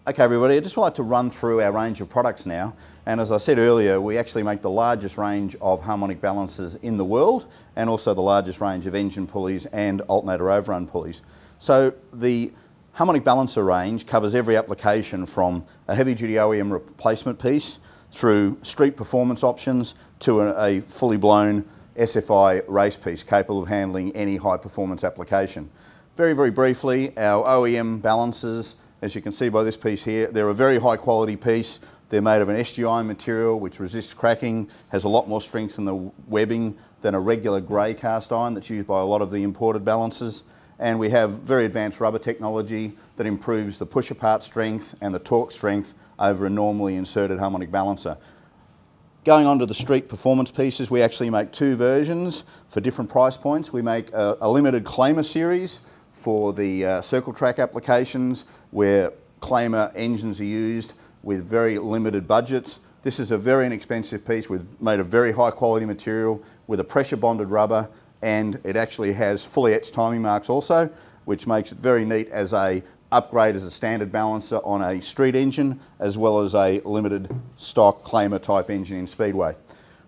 Okay everybody, I'd just like to run through our range of products now, and as I said earlier, we actually make the largest range of harmonic balancers in the world and also the largest range of engine pulleys and alternator overrun pulleys. So the harmonic balancer range covers every application from a heavy duty OEM replacement piece through street performance options to a fully blown SFI race piece capable of handling any high performance application. Very, very briefly, our OEM balancers, as you can see by this piece here, they're a very high quality piece. They're made of an SG iron material which resists cracking, has a lot more strength in the webbing than a regular grey cast iron that's used by a lot of the imported balancers. And we have very advanced rubber technology that improves the push apart strength and the torque strength over a normally inserted harmonic balancer. Going on to the street performance pieces, we actually make two versions for different price points. We make a limited claimer series for the circle track applications where claimer engines are used with very limited budgets. This is a very inexpensive piece made of very high quality material with a pressure bonded rubber, and it actually has fully etched timing marks also, which makes it very neat as a upgrade as a standard balancer on a street engine as well as a limited stock claimer type engine in Speedway.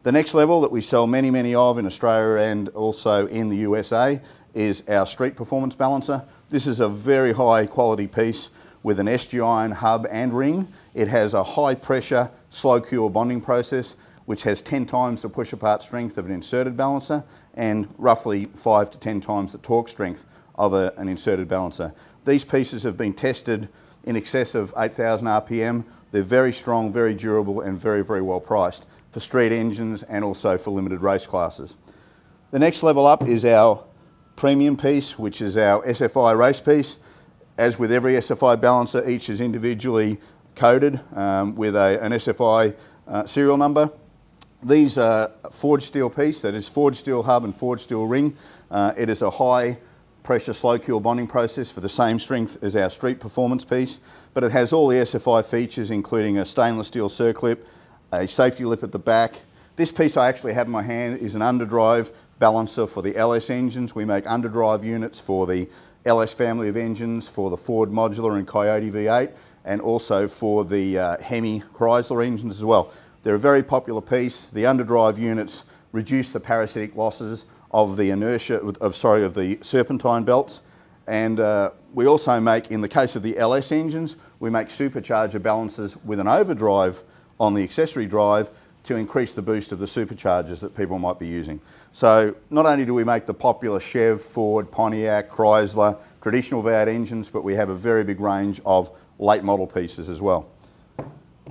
The next level that we sell many of in Australia and also in the USA is our street performance balancer. This is a very high quality piece with an SG iron hub and ring. It has a high pressure slow cure bonding process which has 10 times the push apart strength of an inserted balancer and roughly 5 to 10 times the torque strength of an inserted balancer. These pieces have been tested in excess of 8,000 RPM. They're very strong, very durable and very well priced for street engines and also for limited race classes. The next level up is our premium piece, which is our SFI race piece. As with every SFI balancer, each is individually coded with an SFI serial number. These are forged steel piece, that is forged steel hub and forged steel ring. It is a high pressure slow cure bonding process for the same strength as our street performance piece, but it has all the SFI features including a stainless steel circlip, a safety lip at the back. This piece I actually have in my hand is an underdrive balancer for the LS engines. We make underdrive units for the LS family of engines, for the Ford Modular and Coyote V8, and also for the Hemi Chrysler engines as well. They're a very popular piece. The underdrive units reduce the parasitic losses of the inertia, of the serpentine belts. And we also make, in the case of the LS engines, we make supercharger balancers with an overdrive on the accessory drive to increase the boost of the superchargers that people might be using. So not only do we make the popular Chev, Ford, Pontiac, Chrysler, traditional V8 engines, but we have a very big range of late model pieces as well.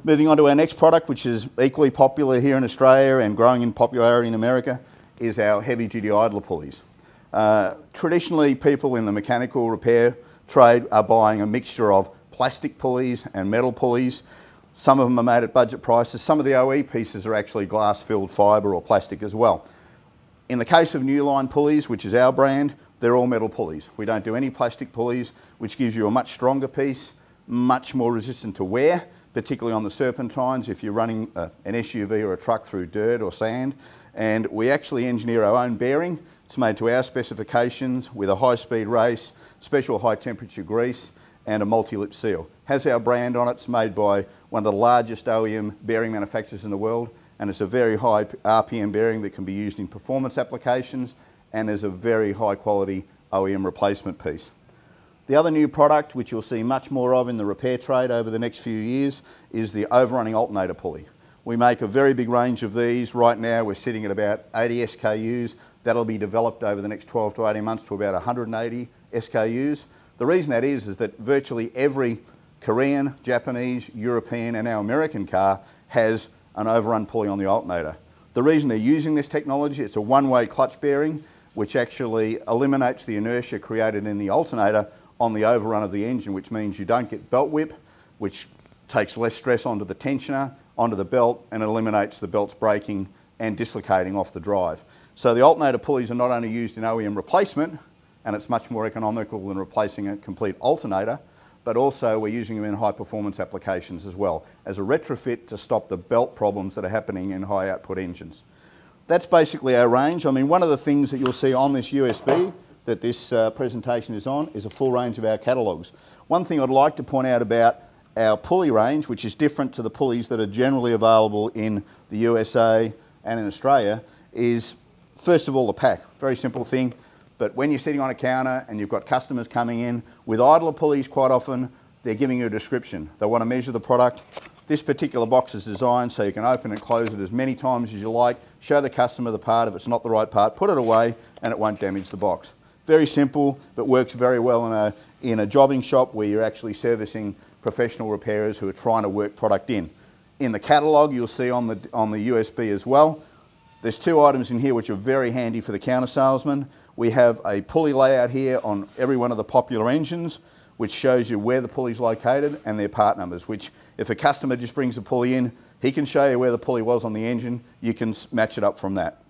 Moving on to our next product, which is equally popular here in Australia and growing in popularity in America, is our heavy duty idler pulleys. Traditionally, people in the mechanical repair trade are buying a mixture of plastic pulleys and metal pulleys. Some of them are made at budget prices. Some of the OE pieces are actually glass-filled fibre or plastic as well. In the case of New Line pulleys, which is our brand, they're all metal pulleys. We don't do any plastic pulleys, which gives you a much stronger piece, much more resistant to wear, particularly on the serpentines if you're running an SUV or a truck through dirt or sand. And we actually engineer our own bearing. It's made to our specifications with a high-speed race, special high-temperature grease, and a multi-lip seal. Has our brand on it. It's made by one of the largest OEM bearing manufacturers in the world, and it's a very high RPM bearing that can be used in performance applications and is a very high quality OEM replacement piece. The other new product, which you'll see much more of in the repair trade over the next few years, is the overrunning alternator pulley. We make a very big range of these. Right now we're sitting at about 80 SKUs. That'll be developed over the next 12 to 18 months to about 180 SKUs. The reason that is that virtually every Korean, Japanese, European and our American car has an overrun pulley on the alternator. The reason they're using this technology, it's a one-way clutch bearing which actually eliminates the inertia created in the alternator on the overrun of the engine, which means you don't get belt whip, which takes less stress onto the tensioner, onto the belt, and eliminates the belts breaking and dislocating off the drive. So the alternator pulleys are not only used in OEM replacement, and it's much more economical than replacing a complete alternator, but also we're using them in high performance applications as well, as a retrofit to stop the belt problems that are happening in high output engines. That's basically our range. I mean, one of the things that you'll see on this USB that this presentation is on is a full range of our catalogues. One thing I'd like to point out about our pulley range, which is different to the pulleys that are generally available in the USA and in Australia, is first of all the pack. Very simple thing, but when you're sitting on a counter and you've got customers coming in, with idler pulleys quite often, they're giving you a description. They want to measure the product. This particular box is designed so you can open and close it as many times as you like, show the customer the part. If it's not the right part, put it away and it won't damage the box. Very simple, but works very well in a jobbing shop where you're actually servicing professional repairers who are trying to work product in. In the catalogue, you'll see on the USB as well, there's two items in here which are very handy for the counter salesman. We have a pulley layout here on every one of the popular engines, which shows you where the pulley's located and their part numbers, which if a customer just brings a pulley in, he can show you where the pulley was on the engine, you can match it up from that.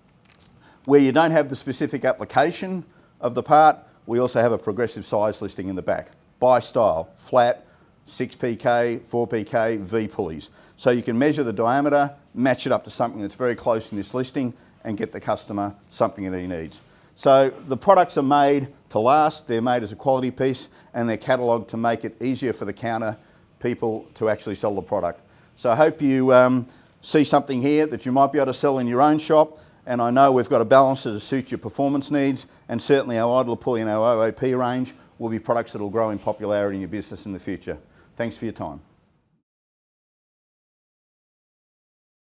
Where you don't have the specific application of the part, we also have a progressive size listing in the back. By style, flat, 6pk, 4pk, V pulleys. So you can measure the diameter, match it up to something that's very close in this listing and get the customer something that he needs. So the products are made to last, they're made as a quality piece and they're catalogued to make it easier for the counter people to actually sell the product. So I hope you see something here that you might be able to sell in your own shop, and I know we've got a balance to suit your performance needs, and certainly our idler pulley and our OOP range will be products that will grow in popularity in your business in the future. Thanks for your time.